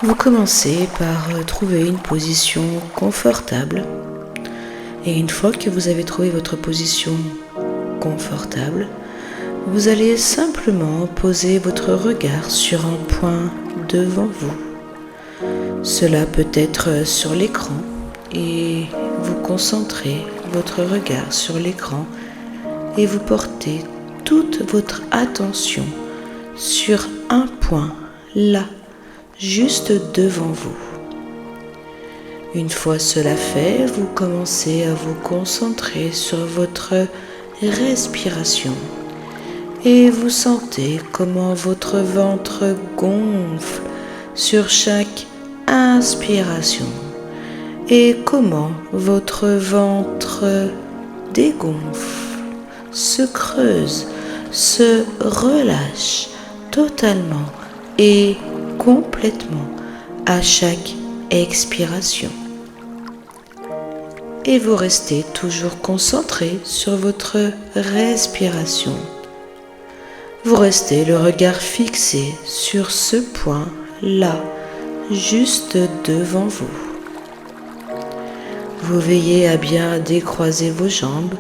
Vous commencez par trouver une position confortable. Et une fois que vous avez trouvé votre position confortable, vous allez simplement poser votre regard sur un point devant vous. Cela peut être sur l'écran et vous concentrez votre regard sur l'écran et vous portez toute votre attention sur un point là, juste devant vous. Une fois cela fait, vous commencez à vous concentrer sur votre respiration et vous sentez comment votre ventre gonfle sur chaque inspiration et comment votre ventre dégonfle, se creuse, se relâche totalement et complètement à chaque expiration. Et vous restez toujours concentré sur votre respiration. Vous restez le regard fixé sur ce point-là, juste devant vous. Vous veillez à bien décroiser vos jambes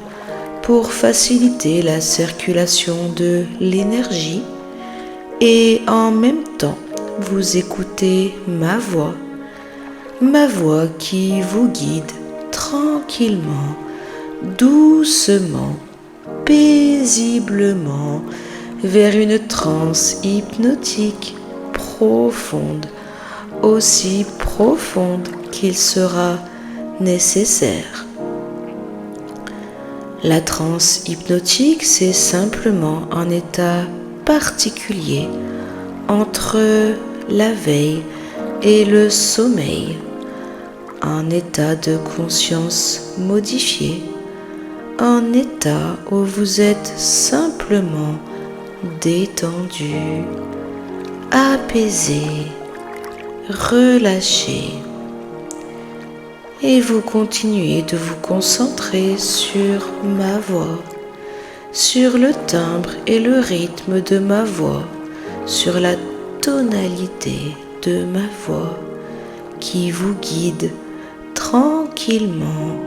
pour faciliter la circulation de l'énergie et en même temps, vous écoutez ma voix qui vous guide tranquillement, doucement, paisiblement vers une transe hypnotique profonde, aussi profonde qu'il sera nécessaire. La transe hypnotique, c'est simplement un état particulier entre la veille et le sommeil, un état de conscience modifié, un état où vous êtes simplement détendu, apaisé, relâché. Et vous continuez de vous concentrer sur ma voix, sur le timbre et le rythme de ma voix, sur la tonalité de ma voix qui vous guide tranquillement,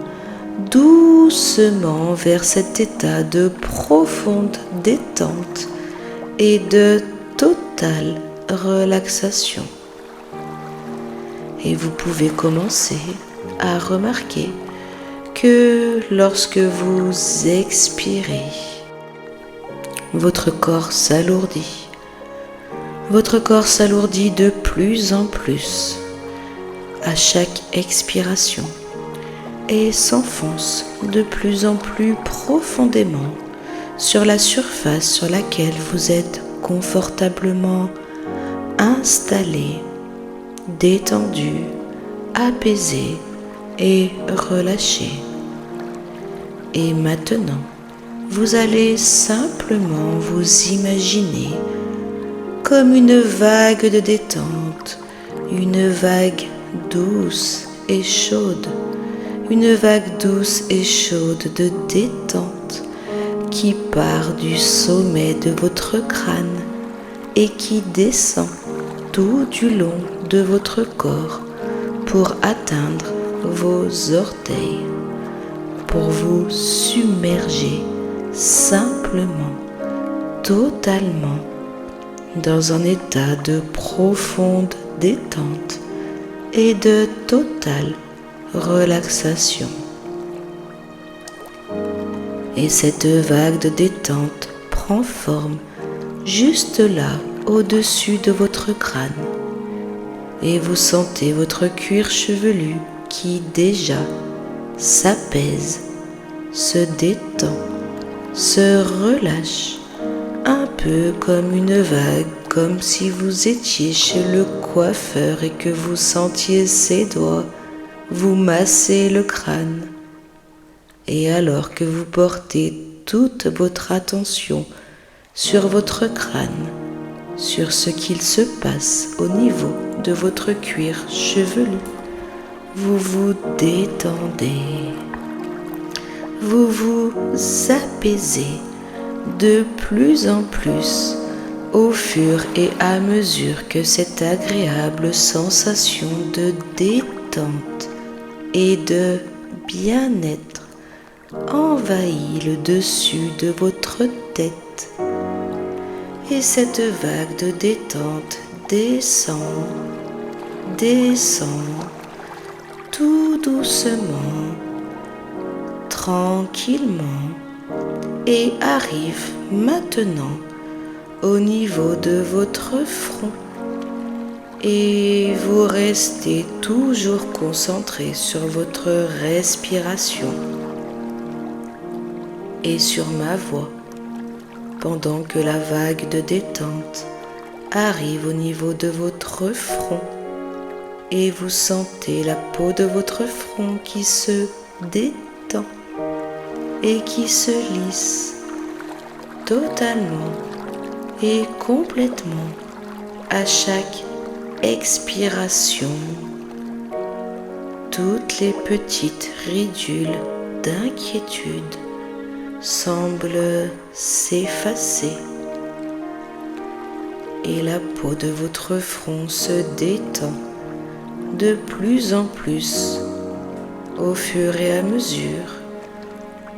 doucement vers cet état de profonde détente et de totale relaxation. Et vous pouvez commencer à remarquer que lorsque vous expirez, votre corps s'alourdit. Votre corps s'alourdit de plus en plus à chaque expiration et s'enfonce de plus en plus profondément sur la surface sur laquelle vous êtes confortablement installé, détendu, apaisé et relâché. Et maintenant, vous allez simplement vous imaginer comme une vague de détente, une vague douce et chaude, une vague douce et chaude de détente qui part du sommet de votre crâne et qui descend tout du long de votre corps pour atteindre vos orteils, pour vous submerger simplement, totalement dans un état de profonde détente et de totale relaxation. Et cette vague de détente prend forme juste là, au-dessus de votre crâne. Et vous sentez votre cuir chevelu qui déjà s'apaise, se détend, se relâche, un peu comme une vague, comme si vous étiez chez le coiffeur et que vous sentiez ses doigts vous masser le crâne. Et alors que vous portez toute votre attention sur votre crâne, sur ce qu'il se passe au niveau de votre cuir chevelu, vous vous détendez, vous vous apaisez de plus en plus Au fur et à mesure que cette agréable sensation de détente et de bien-être envahit le dessus de votre tête, et cette vague de détente descend, tout doucement, tranquillement, et arrive maintenant au niveau de votre front. Et vous restez toujours concentré sur votre respiration et sur ma voix pendant que la vague de détente arrive au niveau de votre front et vous sentez la peau de votre front qui se détend et qui se lisse totalement et complètement à chaque expiration. Toutes les petites ridules d'inquiétude semblent s'effacer et la peau de votre front se détend de plus en plus au fur et à mesure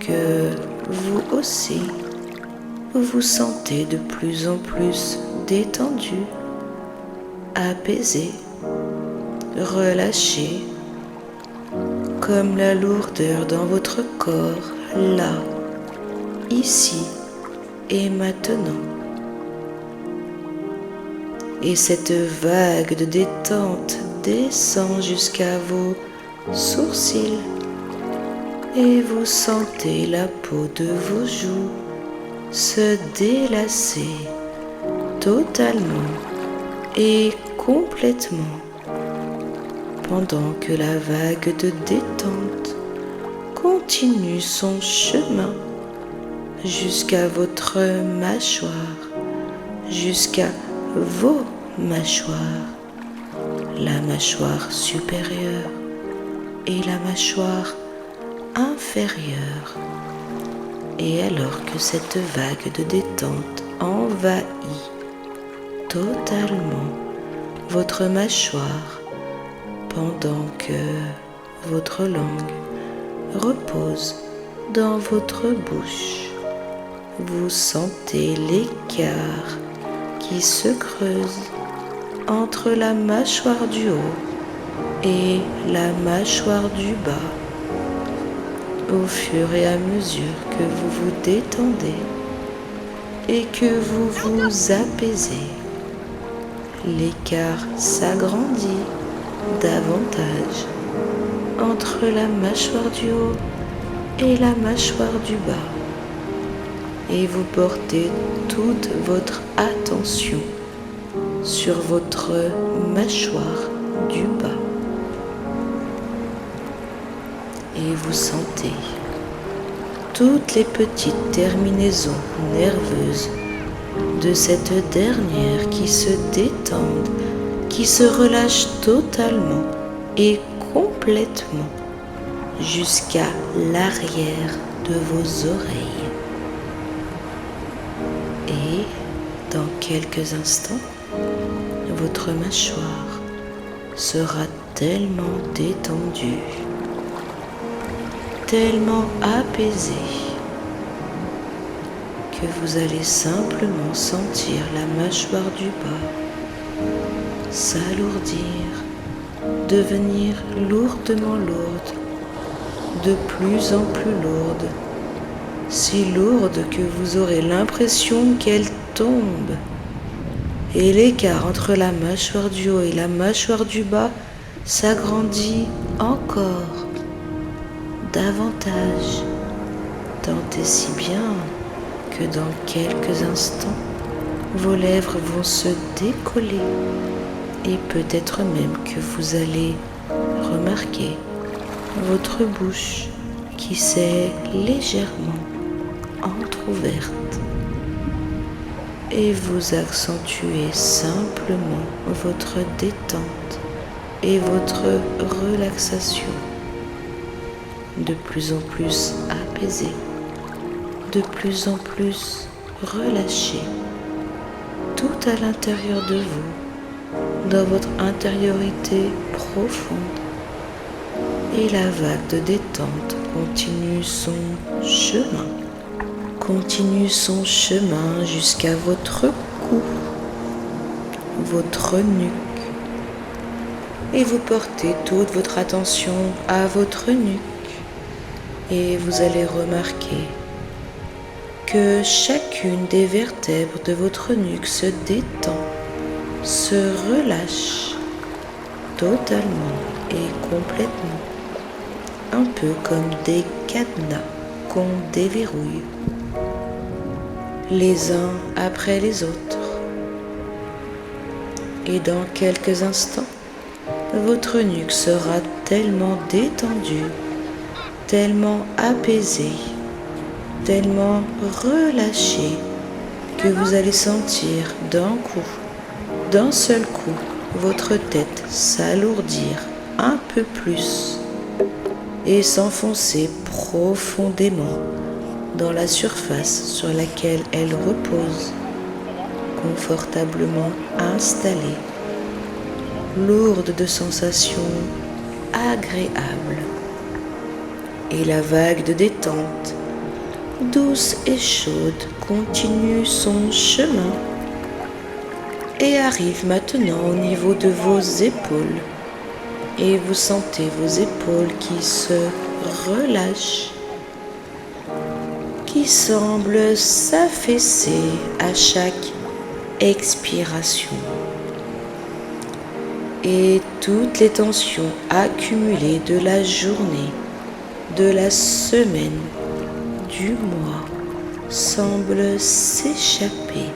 que vous aussi vous vous sentez de plus en plus détendu, apaisé, relâché, comme la lourdeur dans votre corps, là, ici et maintenant. Et cette vague de détente descend jusqu'à vos sourcils et vous sentez la peau de vos joues se délasser totalement et complètement pendant que la vague de détente continue son chemin jusqu'à votre mâchoire, jusqu'à vos mâchoires, la mâchoire supérieure et la mâchoire inférieure. Et alors que cette vague de détente envahit totalement votre mâchoire pendant que votre langue repose dans votre bouche, vous sentez l'écart qui se creuse entre la mâchoire du haut et la mâchoire du bas. Au fur et à mesure que vous vous détendez et que vous vous apaisez, l'écart s'agrandit davantage entre la mâchoire du haut et la mâchoire du bas. Et vous portez toute votre attention sur votre mâchoire du bas. Et vous sentez toutes les petites terminaisons nerveuses de cette dernière qui se détendent, qui se relâchent totalement et complètement jusqu'à l'arrière de vos oreilles. Et dans quelques instants, votre mâchoire sera tellement détendue, tellement apaisé que vous allez simplement sentir la mâchoire du bas s'alourdir, devenir lourdement lourde, de plus en plus lourde, si lourde que vous aurez l'impression qu'elle tombe. Et l'écart entre la mâchoire du haut et la mâchoire du bas s'agrandit encore davantage, tant et si bien que dans quelques instants, vos lèvres vont se décoller et peut-être même que vous allez remarquer votre bouche qui s'est légèrement entrouverte et vous accentuez simplement votre détente et votre relaxation, de plus en plus apaisé, de plus en plus relâché, tout à l'intérieur de vous, dans votre intériorité profonde. Et la vague de détente continue son chemin jusqu'à votre cou, votre nuque. Et vous portez toute votre attention à votre nuque. Et vous allez remarquer que chacune des vertèbres de votre nuque se détend, se relâche totalement et complètement, un peu comme des cadenas qu'on déverrouille, les uns après les autres. Et dans quelques instants, votre nuque sera tellement détendue, tellement apaisée, tellement relâchée que vous allez sentir d'un seul coup, votre tête s'alourdir un peu plus et s'enfoncer profondément dans la surface sur laquelle elle repose, confortablement installée, lourde de sensations agréables. Et la vague de détente, douce et chaude, continue son chemin et arrive maintenant au niveau de vos épaules. Et vous sentez vos épaules qui se relâchent, qui semblent s'affaisser à chaque expiration. Et toutes les tensions accumulées de la journée, de la semaine, du mois semblent s'échapper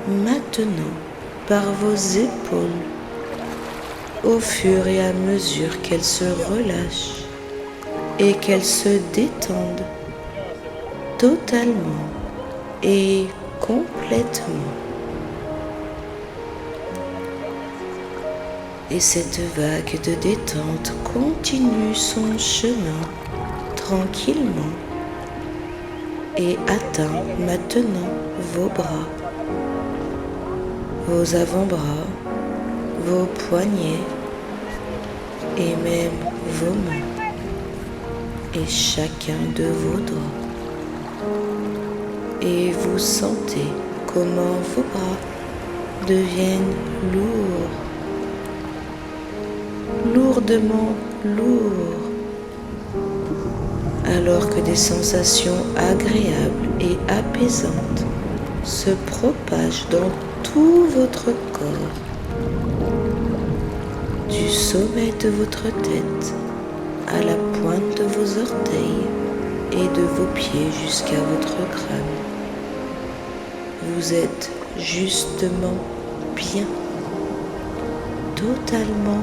maintenant par vos épaules au fur et à mesure qu'elles se relâchent et qu'elles se détendent totalement et complètement. Et cette vague de détente continue son chemin tranquillement et atteint maintenant vos bras, vos avant-bras, vos poignets et même vos mains et chacun de vos doigts. Et vous sentez comment vos bras deviennent lourdement lourds, alors que des sensations agréables et apaisantes se propagent dans tout votre corps, du sommet de votre tête à la pointe de vos orteils et de vos pieds jusqu'à votre crâne. Vous êtes justement bien, totalement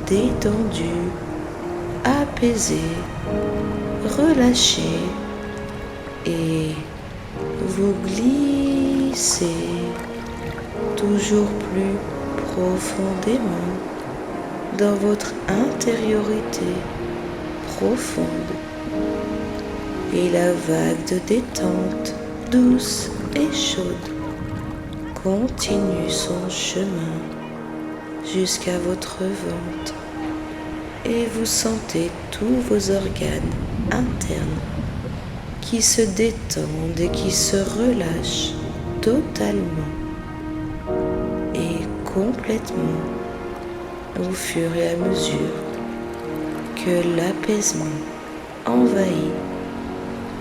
détendu, apaisé, relâché, et vous glissez toujours plus profondément dans votre intériorité profonde. Et la vague de détente douce et chaude continue son chemin jusqu'à votre ventre et vous sentez tous vos organes internes qui se détendent et qui se relâchent totalement et complètement au fur et à mesure que l'apaisement envahit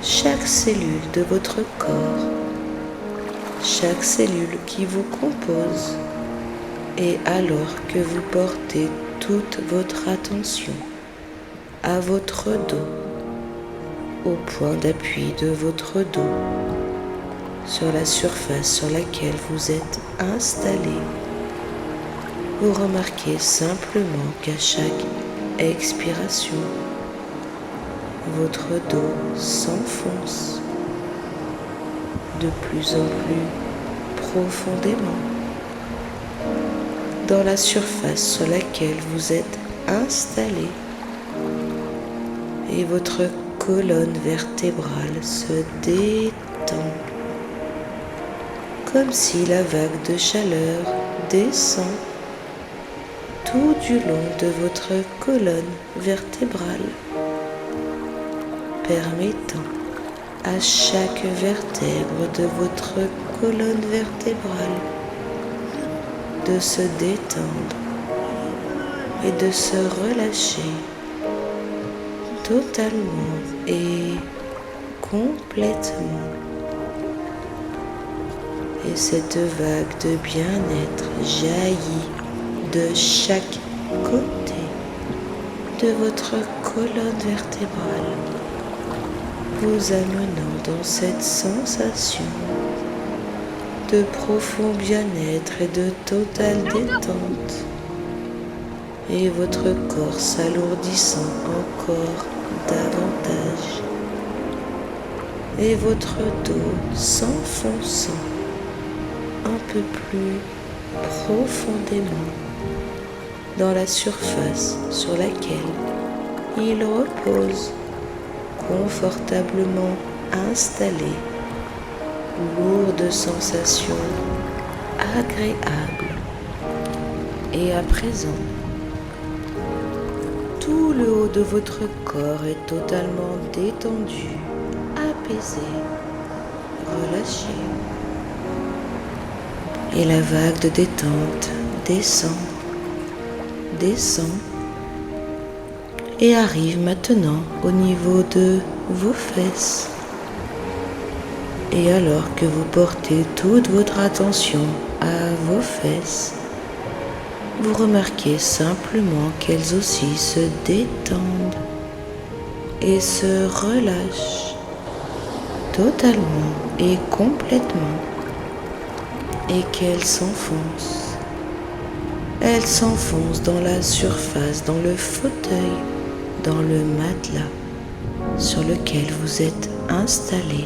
chaque cellule de votre corps, chaque cellule qui vous compose, et alors que vous portez toute votre attention à votre dos, au point d'appui de votre dos, sur la surface sur laquelle vous êtes installé, vous remarquez simplement qu'à chaque expiration, votre dos s'enfonce de plus en plus profondément dans la surface sur laquelle vous êtes installé et votre colonne vertébrale se détend comme si la vague de chaleur descend tout du long de votre colonne vertébrale, permettant à chaque vertèbre de votre colonne vertébrale de se détendre et de se relâcher totalement et complètement. Et cette vague de bien-être jaillit de chaque côté de votre colonne vertébrale, vous amenant dans cette sensation de profond bien-être et de totale détente, et votre corps s'alourdissant encore davantage, et votre dos s'enfonçant un peu plus profondément dans la surface sur laquelle il repose, confortablement installé, lourde sensation agréable. Et à présent, tout le haut de votre corps est totalement détendu, apaisé, relâché. Et la vague de détente descend et arrive maintenant au niveau de vos fesses. Et alors que vous portez toute votre attention à vos fesses, vous remarquez simplement qu'elles aussi se détendent et se relâchent totalement et complètement, et qu'elles s'enfoncent. Elles s'enfoncent dans la surface, dans le fauteuil, dans le matelas sur lequel vous êtes installé,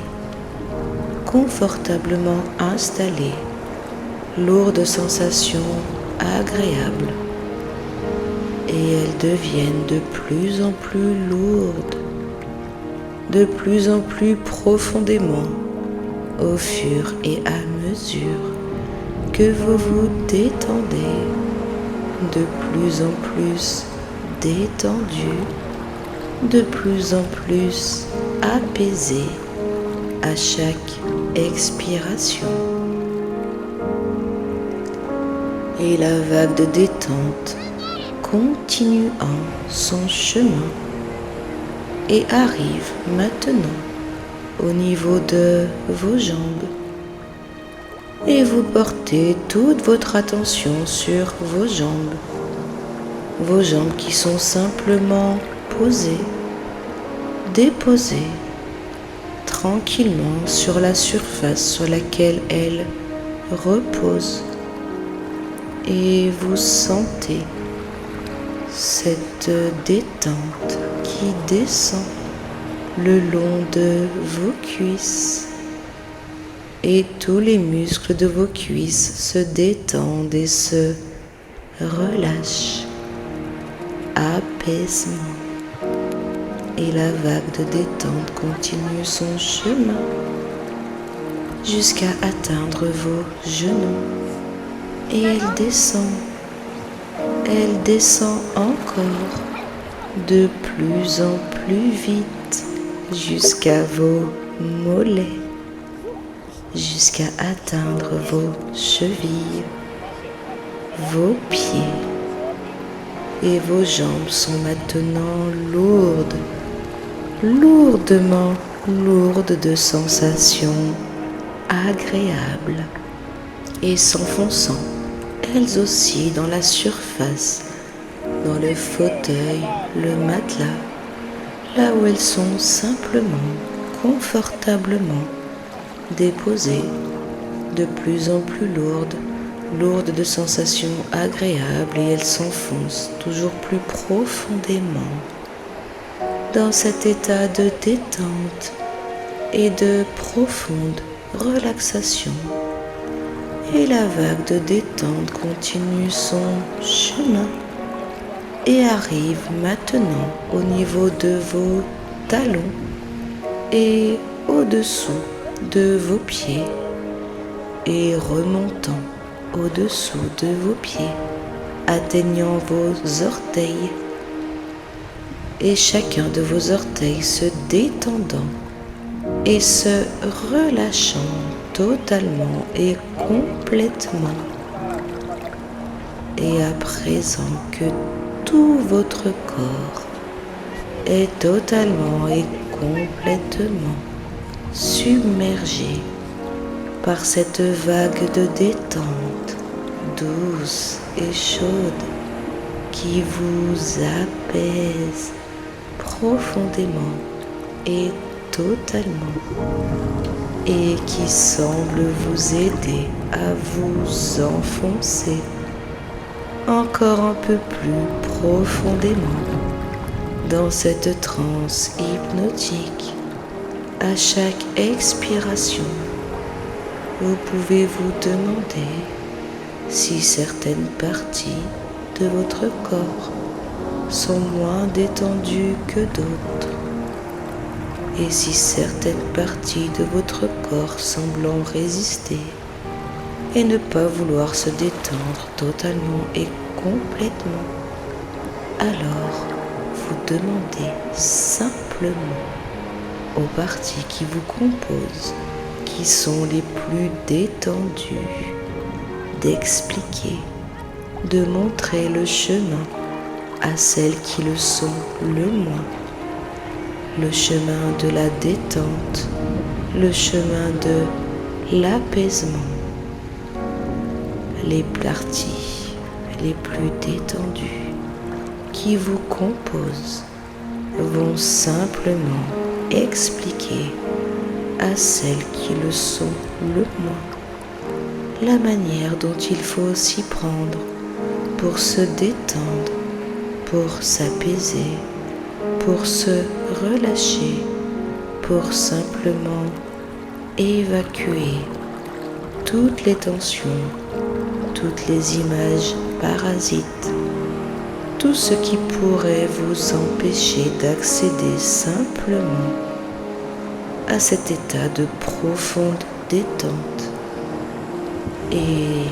confortablement installé, lourde sensation agréable. Et elles deviennent de plus en plus lourdes, de plus en plus profondément, au fur et à mesure que vous vous détendez, de plus en plus détendu, de plus en plus apaisé à chaque expiration. Et la vague de détente continue son chemin et arrive maintenant au niveau de vos jambes. Et vous portez toute votre attention sur vos jambes qui sont simplement posées, déposées tranquillement sur la surface sur laquelle elles reposent. Et vous sentez cette détente qui descend le long de vos cuisses. Et tous les muscles de vos cuisses se détendent et se relâchent. Apaisement. Et la vague de détente continue son chemin jusqu'à atteindre vos genoux. Et elle descend encore de plus en plus vite jusqu'à vos mollets, jusqu'à atteindre vos chevilles, vos pieds. Et vos jambes sont maintenant lourdement lourdes de sensations agréables et s'enfonçant elles aussi dans la surface, dans le fauteuil, le matelas, là où elles sont simplement, confortablement déposées, de plus en plus lourdes de sensations agréables, et elles s'enfoncent toujours plus profondément dans cet état de détente et de profonde relaxation. Et la vague de détente continue son chemin et arrive maintenant au niveau de vos talons et au-dessous de vos pieds. et remontant au-dessous de vos pieds, atteignant vos orteils et chacun de vos orteils se détendant et se relâchant totalement et complètement. Et à présent que tout votre corps est totalement et complètement submergé par cette vague de détente douce et chaude qui vous apaise profondément et totalement et qui semble vous aider à vous enfoncer encore un peu plus profondément dans cette transe hypnotique. À chaque expiration, vous pouvez vous demander si certaines parties de votre corps sont moins détendues que d'autres et si certaines parties de votre corps semblent résister et ne pas vouloir se détendre totalement et complètement, alors vous demandez simplement aux parties qui vous composent, qui sont les plus détendues, d'expliquer, de montrer le chemin à celles qui le sont le moins, le chemin de la détente, le chemin de l'apaisement. Les parties les plus détendues qui vous composent vont simplement expliquer à celles qui le sont le moins la manière dont il faut s'y prendre pour se détendre, pour s'apaiser, pour se relâcher, pour simplement évacuer toutes les tensions, toutes les images parasites, tout ce qui pourrait vous empêcher d'accéder simplement à cet état de profonde détente et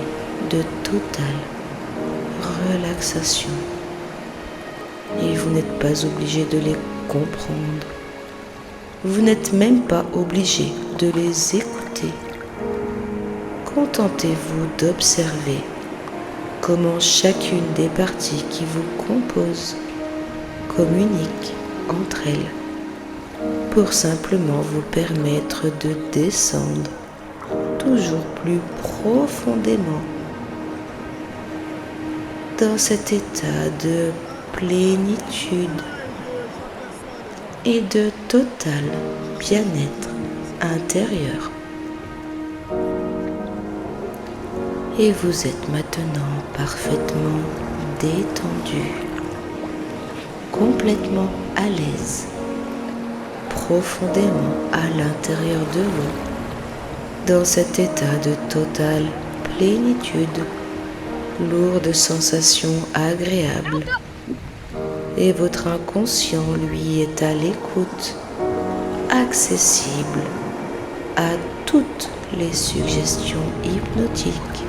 de totale relaxation. Et vous n'êtes pas obligé de les comprendre. Vous n'êtes même pas obligé de les écouter. Contentez-vous d'observer comment chacune des parties qui vous composent communique entre elles pour simplement vous permettre de descendre toujours plus profondément dans cet état de plénitude et de total bien-être intérieur. Et vous êtes maintenant parfaitement détendu, complètement à l'aise, profondément à l'intérieur de vous, dans cet état de totale plénitude, lourd de sensations agréables. Et votre inconscient, lui, est à l'écoute, accessible à toutes les suggestions hypnotiques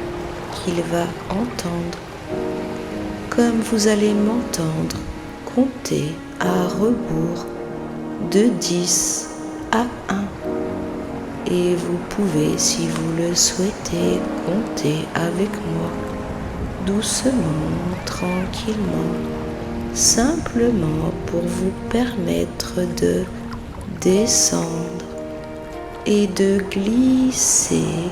qu'il va entendre, comme vous allez m'entendre compter à rebours de 10 à 1. Et vous pouvez, si vous le souhaitez, compter avec moi, doucement, tranquillement, simplement pour vous permettre de descendre et de glisser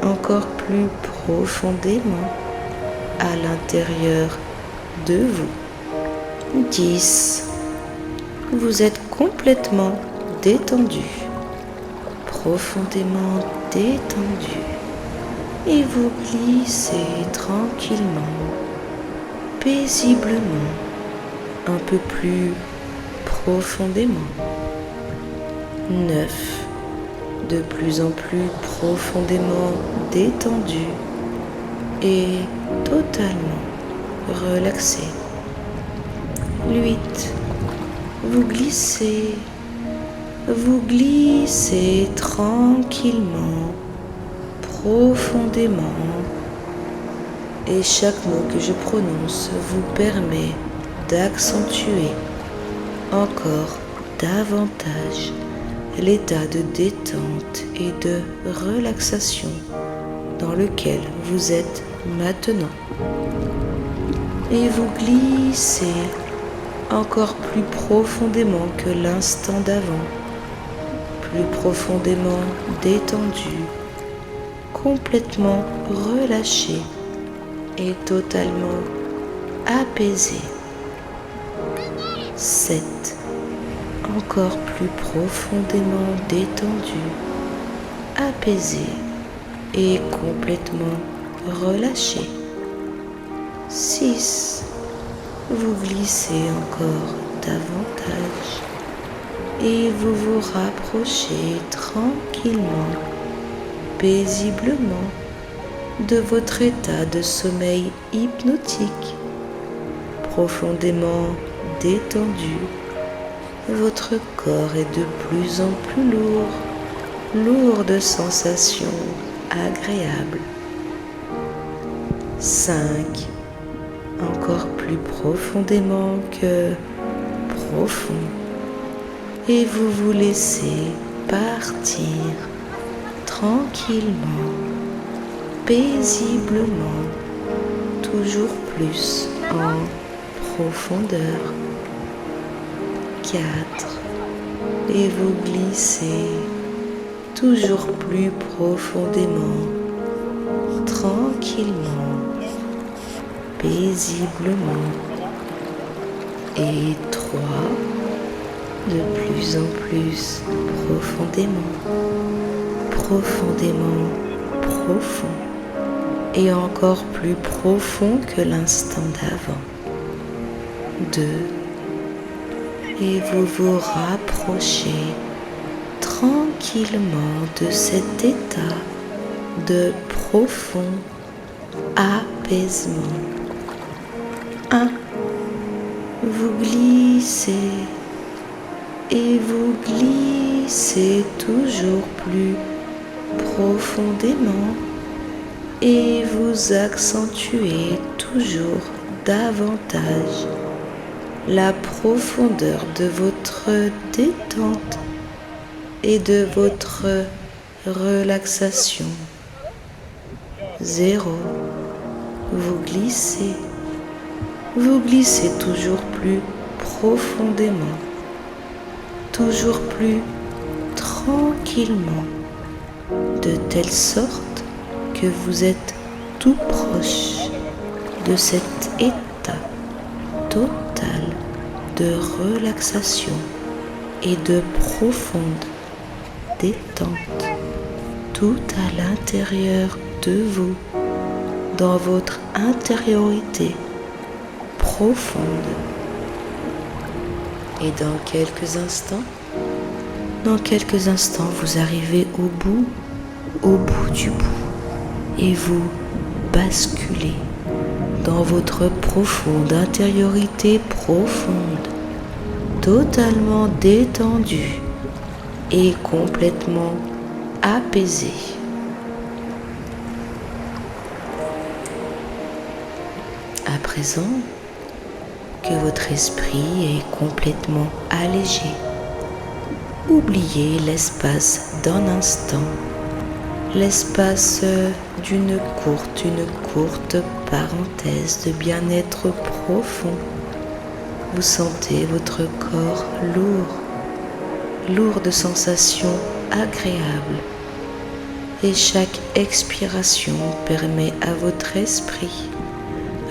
encore plus profondément à l'intérieur de vous. 10. Vous êtes complètement détendu, profondément détendu, et vous glissez tranquillement, paisiblement, un peu plus profondément. 9. De plus en plus profondément détendu et totalement relaxé. 8. Vous glissez tranquillement, profondément et chaque mot que je prononce vous permet d'accentuer encore davantage l'état de détente et de relaxation dans lequel vous êtes maintenant. Et vous glissez encore plus profondément que l'instant d'avant, plus profondément détendu, complètement relâché et totalement apaisé. 7. Encore plus profondément détendu, apaisé et complètement relâché. 6. Vous glissez encore davantage et vous vous rapprochez tranquillement, paisiblement de votre état de sommeil hypnotique, profondément détendu. Votre corps est de plus en plus lourd de sensations agréables. 5. Encore plus profondément que profond. Et vous vous laissez partir tranquillement, paisiblement, toujours plus en profondeur. 4. Et vous glissez toujours plus profondément, tranquillement, paisiblement. Et 3. De plus en plus profondément, profond. Et encore plus profond que l'instant d'avant. 2. Et vous vous rapprochez tranquillement de cet état de profond apaisement. 1. Vous glissez et vous glissez toujours plus profondément et vous accentuez toujours davantage la profondeur de votre détente et de votre relaxation. 0. Vous glissez toujours plus profondément, toujours plus tranquillement, de telle sorte que vous êtes tout proche de cet état total de relaxation et de profonde détente, tout à l'intérieur de vous, dans votre intériorité profonde. Et dans quelques instants, vous arrivez au bout du bout, et vous basculez dans votre profonde intériorité profonde, totalement détendue et complètement apaisée. À présent que votre esprit est complètement allégé, oubliez l'espace d'un instant, l'espace d'une courte parenthèse de bien-être profond. Vous sentez votre corps lourd de sensations agréables. Et chaque expiration permet à votre esprit,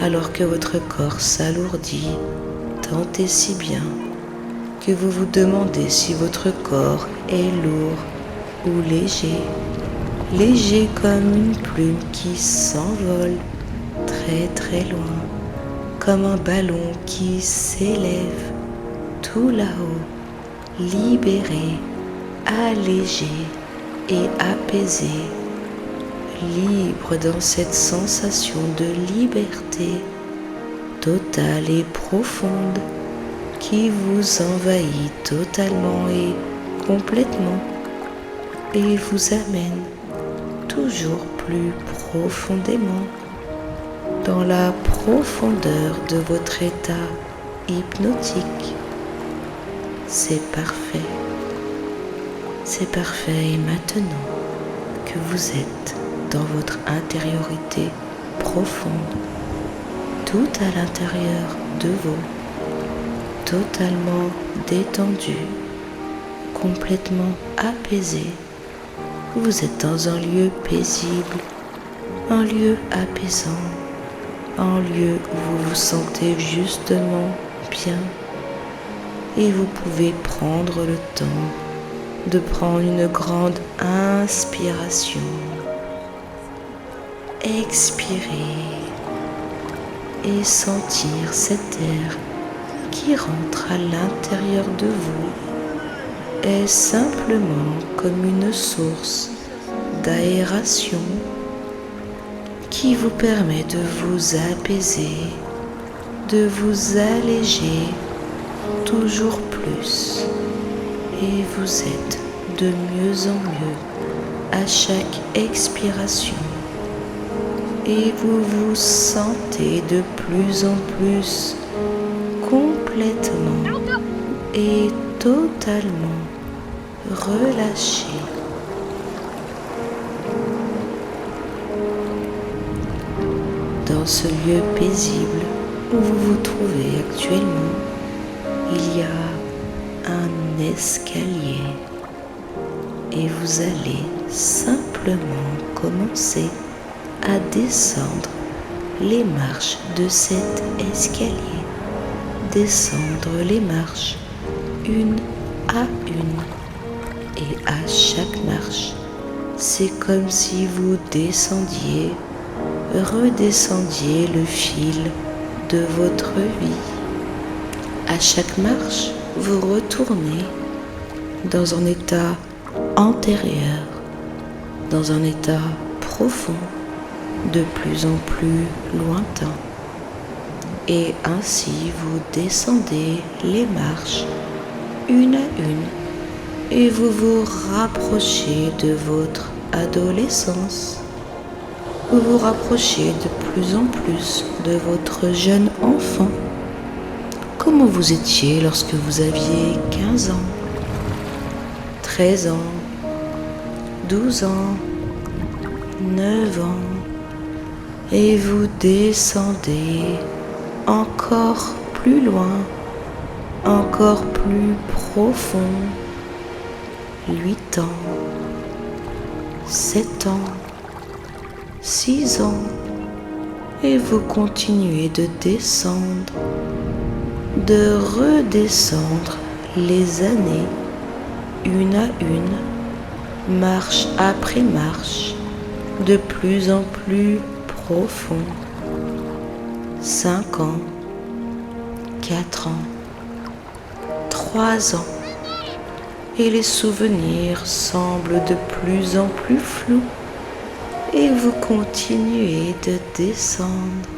alors que votre corps s'alourdit tant et si bien, que vous vous demandez si votre corps est lourd ou léger comme une plume qui s'envole très loin, comme un ballon qui s'élève tout là-haut, libéré, allégé et apaisé, libre dans cette sensation de liberté totale et profonde qui vous envahit totalement et complètement et vous amène toujours plus profondément dans la profondeur de votre état hypnotique. C'est parfait. C'est parfait et maintenant que vous êtes dans votre intériorité profonde, tout à l'intérieur de vous, totalement détendu, complètement apaisé, vous êtes dans un lieu paisible, un lieu apaisant, un lieu où vous vous sentez justement bien et vous pouvez prendre le temps de prendre une grande inspiration. Expirez et sentir cet air qui rentre à l'intérieur de vous est simplement comme une source d'aération qui vous permet de vous apaiser, de vous alléger toujours plus. Et vous êtes de mieux en mieux à chaque expiration. Et vous vous sentez de plus en plus complètement et totalement relâché. Dans ce lieu paisible où vous vous trouvez actuellement, il y a un escalier et vous allez simplement commencer à descendre les marches de cet escalier. Descendre les marches une à une. Et à chaque marche, c'est comme si vous descendiez, redescendiez le fil de votre vie. À chaque marche, vous retournez dans un état antérieur, dans un état profond, de plus en plus lointain. Et ainsi vous descendez les marches une à une et vous vous rapprochez de votre adolescence. Vous vous rapprochez de plus en plus de votre jeune enfant. Comment vous étiez lorsque vous aviez 15 ans, 13 ans, 12 ans, 9 ans, et vous descendez encore plus loin, encore plus profond, 8 ans, 7 ans, 6 ans, et vous continuez de descendre, de redescendre les années, une à une, marche après marche, de plus en plus profond. 5 ans, 4 ans, 3 ans, et les souvenirs semblent de plus en plus flous, et vous continuez de descendre.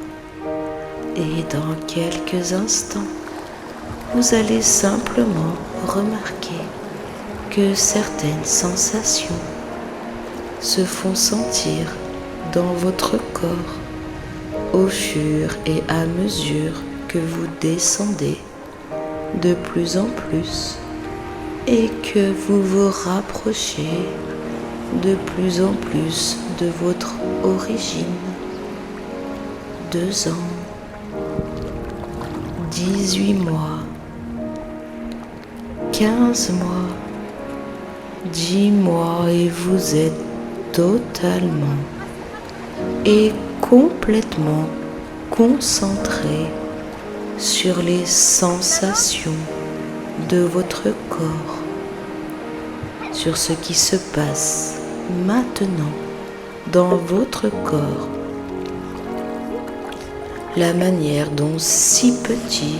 Et dans quelques instants, vous allez simplement remarquer que certaines sensations se font sentir dans votre corps au fur et à mesure que vous descendez de plus en plus et que vous vous rapprochez de plus en plus de votre origine. 2 ans, 18 mois, 15 mois, 10 mois et vous êtes totalement et complètement concentré sur les sensations de votre corps, sur ce qui se passe maintenant dans votre corps, la manière dont si petit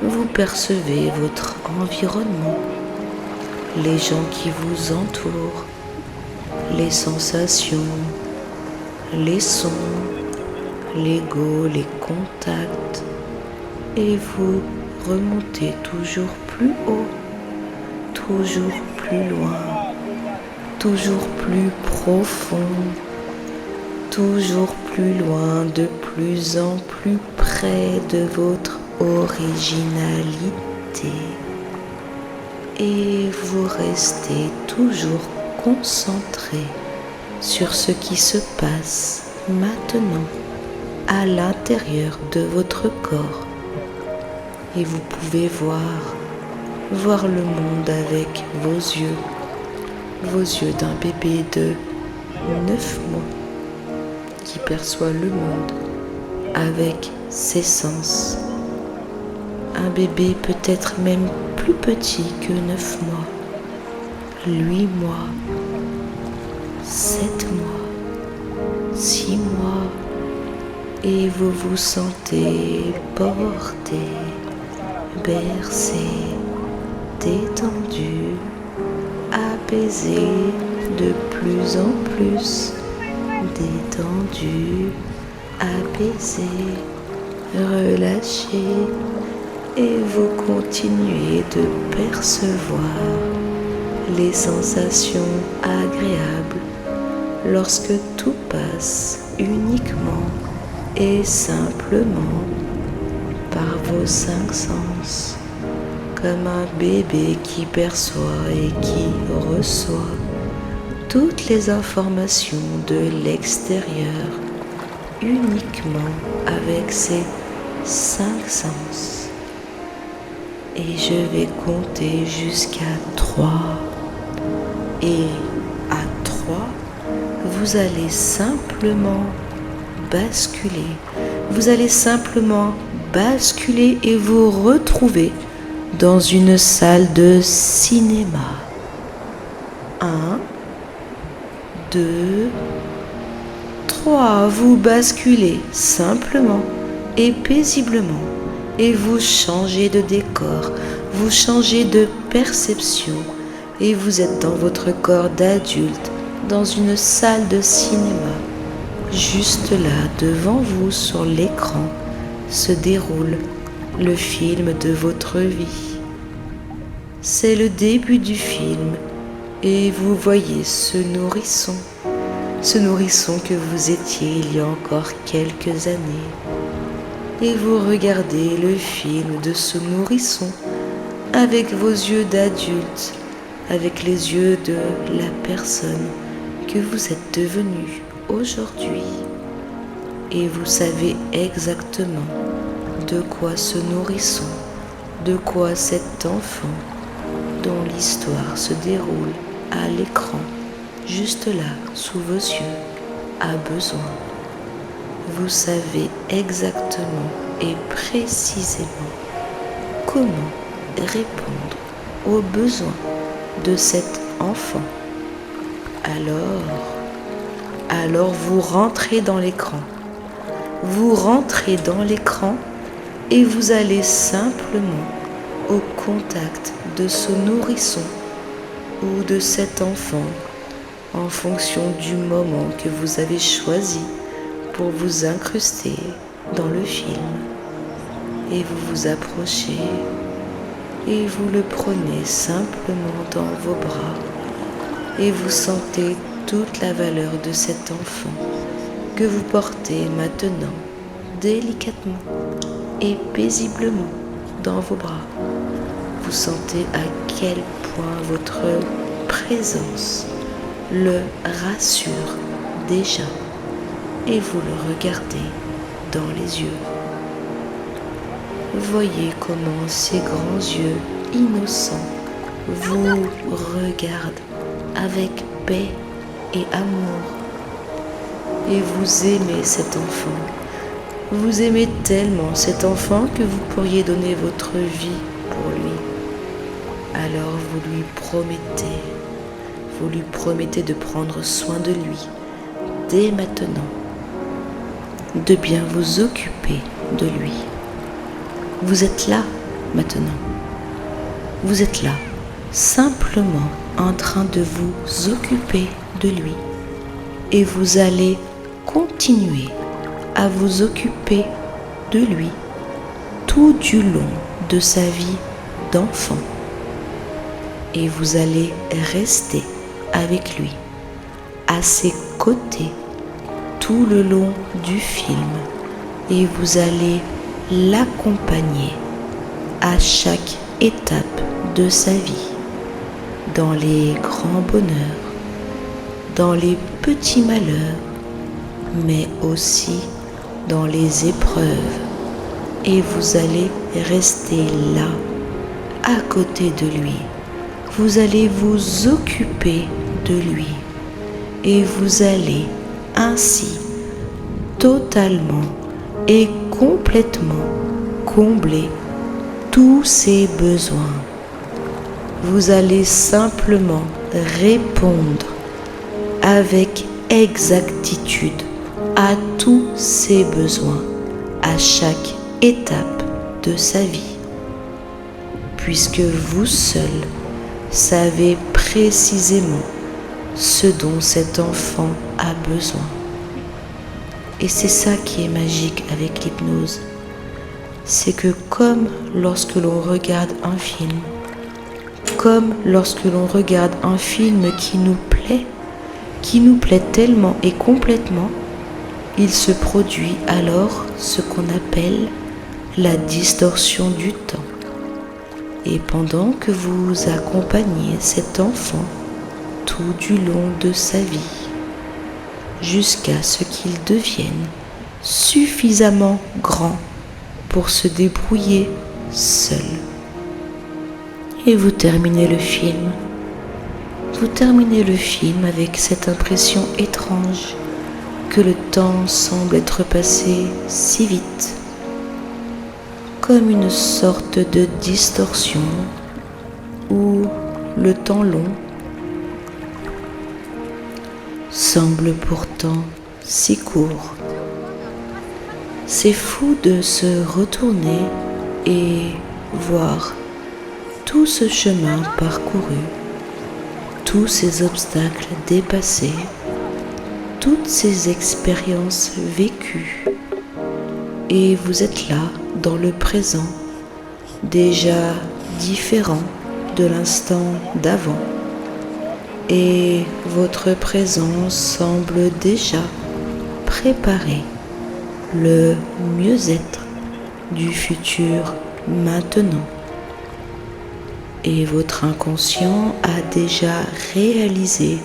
vous percevez votre environnement, les gens qui vous entourent, les sensations, les sons, l'ego, les contacts, et vous remontez toujours plus haut, toujours plus loin, toujours plus profond, toujours plus loin, de plus en plus près de votre originalité. Et vous restez toujours concentré sur ce qui se passe maintenant à l'intérieur de votre corps. Et vous pouvez voir le monde avec vos yeux d'un bébé de 9 mois qui perçoit le monde avec ses sens. Un bébé peut-être même plus petit que 9 mois, 8 mois, 7 mois, 6 mois, et vous vous sentez porté, bercé, détendu, apaisé, de plus en plus, détendu, apaisé, relâché, et vous continuez de percevoir les sensations agréables lorsque tout passe uniquement et simplement par vos 5 sens, comme un bébé qui perçoit et qui reçoit toutes les informations de l'extérieur uniquement avec ses 5 sens. Et je vais compter jusqu'à 3. Et à 3, vous allez simplement basculer. Vous allez simplement basculer et vous retrouver dans une salle de cinéma. 1, 2, 3. Vous basculez simplement et paisiblement et vous changez de décor, vous changez de perception et vous êtes dans votre corps d'adulte, dans une salle de cinéma. Juste là, devant vous, sur l'écran, se déroule le film de votre vie. C'est le début du film et vous voyez ce nourrisson que vous étiez il y a encore quelques années. Et vous regardez le film de ce nourrisson avec vos yeux d'adulte, avec les yeux de la personne que vous êtes devenu aujourd'hui. Et vous savez exactement de quoi ce nourrisson, de quoi cet enfant dont l'histoire se déroule à l'écran, juste là, sous vos yeux, a besoin. Vous savez exactement et précisément comment répondre aux besoins de cet enfant. Alors vous rentrez dans l'écran. Vous rentrez dans l'écran et vous allez simplement au contact de ce nourrisson ou de cet enfant en fonction du moment que vous avez choisi pour vous incruster dans le film. Et vous vous approchez et vous le prenez simplement dans vos bras et vous sentez toute la valeur de cet enfant que vous portez maintenant délicatement et paisiblement dans vos bras. Vous sentez à quel point votre présence le rassure déjà et vous le regardez dans les yeux. Voyez comment ces grands yeux innocents vous regardent avec paix et amour. Et vous aimez cet enfant. Vous aimez tellement cet enfant que vous pourriez donner votre vie pour lui. Alors vous lui promettez de prendre soin de lui dès maintenant, de bien vous occuper de lui. Vous êtes là maintenant. Vous êtes là, simplement en train de vous occuper de lui. Et vous allez continuer à vous occuper de lui tout du long de sa vie d'enfant. Et vous allez rester avec lui, à ses côtés, tout le long du film et vous allez l'accompagner à chaque étape de sa vie, dans les grands bonheurs, dans les petits malheurs, mais aussi dans les épreuves. Et vous allez rester là, à côté de lui. Vous allez vous occuper de lui. Et vous allez ainsi totalement et complètement combler tous ses besoins. Vous allez simplement répondre avec exactitude à tous ses besoins à chaque étape de sa vie, puisque vous seul savez précisément ce dont cet enfant a besoin. Et c'est ça qui est magique avec l'hypnose. C'est que comme lorsque l'on regarde un film, comme lorsque l'on regarde un film qui nous plaît tellement et complètement, il se produit alors ce qu'on appelle la distorsion du temps. Et pendant que vous accompagnez cet enfant tout du long de sa vie, jusqu'à ce qu'il devienne suffisamment grand pour se débrouiller seul. Et vous terminez le film. Vous terminez le film avec cette impression étrange que le temps semble être passé si vite, comme une sorte de distorsion où le temps long semble pourtant si court. C'est fou de se retourner et voir tout ce chemin parcouru, tous ces obstacles dépassés, toutes ces expériences vécues. Et vous êtes là, dans le présent, déjà différent de l'instant d'avant. Et votre présent semble déjà préparer le mieux-être du futur maintenant. Et votre inconscient a déjà réalisé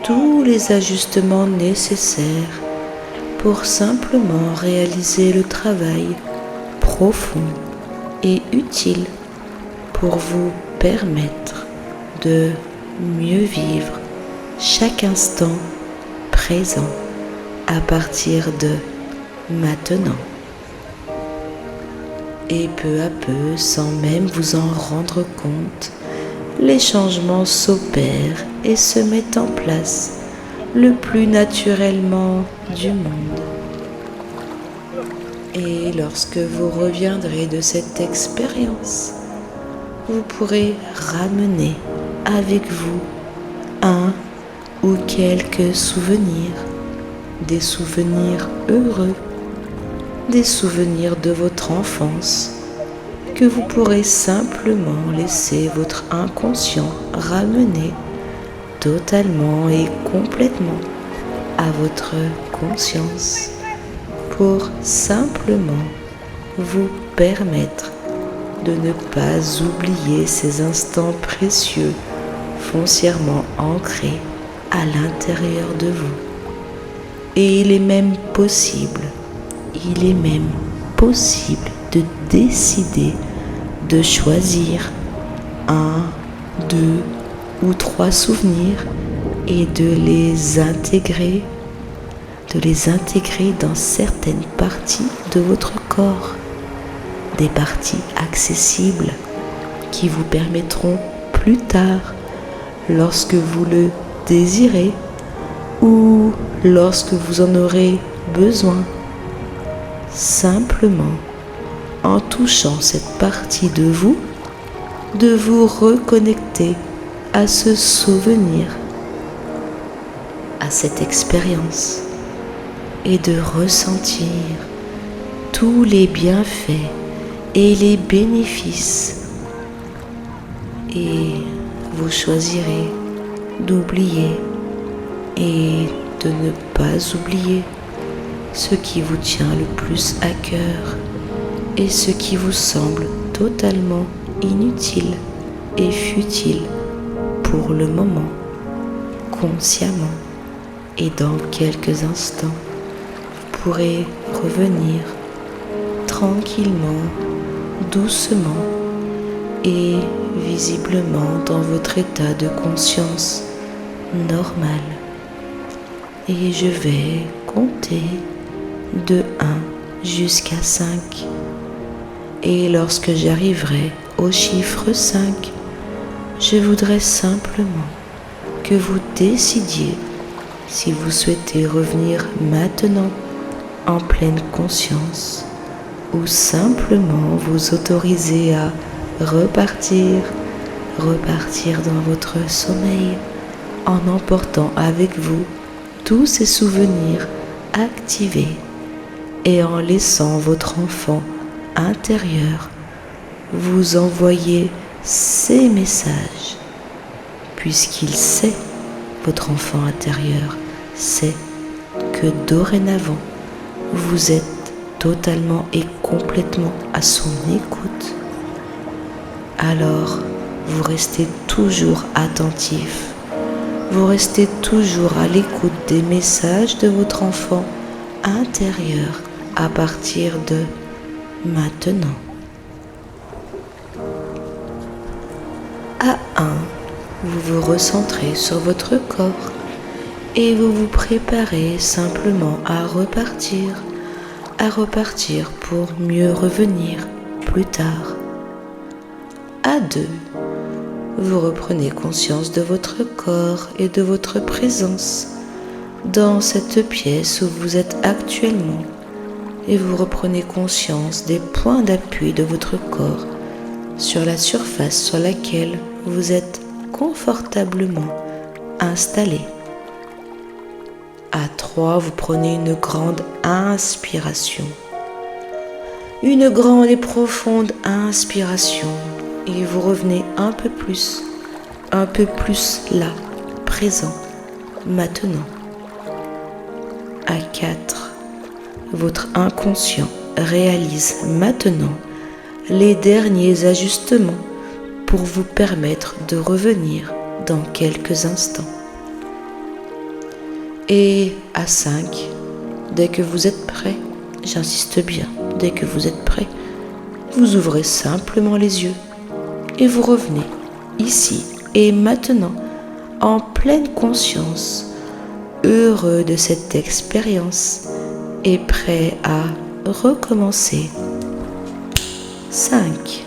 tous les ajustements nécessaires pour simplement réaliser le travail profond et utile pour vous permettre de mieux vivre chaque instant présent à partir de maintenant. Et peu à peu, sans même vous en rendre compte, les changements s'opèrent et se mettent en place le plus naturellement du monde. Et lorsque vous reviendrez de cette expérience, vous pourrez ramener avec vous un ou quelques souvenirs, des souvenirs heureux, des souvenirs de votre enfance que vous pourrez simplement laisser votre inconscient ramener totalement et complètement à votre conscience pour simplement vous permettre de ne pas oublier ces instants précieux foncièrement ancrés à l'intérieur de vous. Et il est même possible de décider de choisir 1, 2 ou 3 souvenirs et de les intégrer dans certaines parties de votre corps, des parties accessibles qui vous permettront plus tard, lorsque vous le désirez ou lorsque vous en aurez besoin, simplement en touchant cette partie de vous reconnecter à ce souvenir, à cette expérience, et de ressentir tous les bienfaits et les bénéfices. Et vous choisirez d'oublier et de ne pas oublier ce qui vous tient le plus à cœur et ce qui vous semble totalement inutile et futile pour le moment, consciemment. Et dans quelques instants, vous pourrez revenir tranquillement, doucement et visiblement dans votre état de conscience normal. Et je vais compter de 1 jusqu'à 5. Et lorsque j'arriverai au chiffre 5, je voudrais simplement que vous décidiez si vous souhaitez revenir maintenant en pleine conscience ou simplement vous autoriser à repartir dans votre sommeil en emportant avec vous tous ces souvenirs activés et en laissant votre enfant intérieur vous envoyer ces messages, puisqu'il sait, votre enfant intérieur sait que dorénavant vous êtes totalement et complètement à son écoute. Alors vous restez toujours attentif, vous restez toujours à l'écoute des messages de votre enfant intérieur à partir de maintenant. À 1, vous vous recentrez sur votre corps et vous vous préparez simplement à repartir pour mieux revenir plus tard. À 2, vous reprenez conscience de votre corps et de votre présence dans cette pièce où vous êtes actuellement et vous reprenez conscience des points d'appui de votre corps sur la surface sur laquelle vous êtes confortablement installé. À 3, vous prenez une grande inspiration. Une grande et profonde inspiration et vous revenez un peu plus là, présent, maintenant. À 4, votre inconscient réalise maintenant les derniers ajustements pour vous permettre de revenir dans quelques instants. Et à 5, dès que vous êtes prêt, j'insiste bien, dès que vous êtes prêt, vous ouvrez simplement les yeux et vous revenez ici et maintenant en pleine conscience, heureux de cette expérience et prêt à recommencer. 5.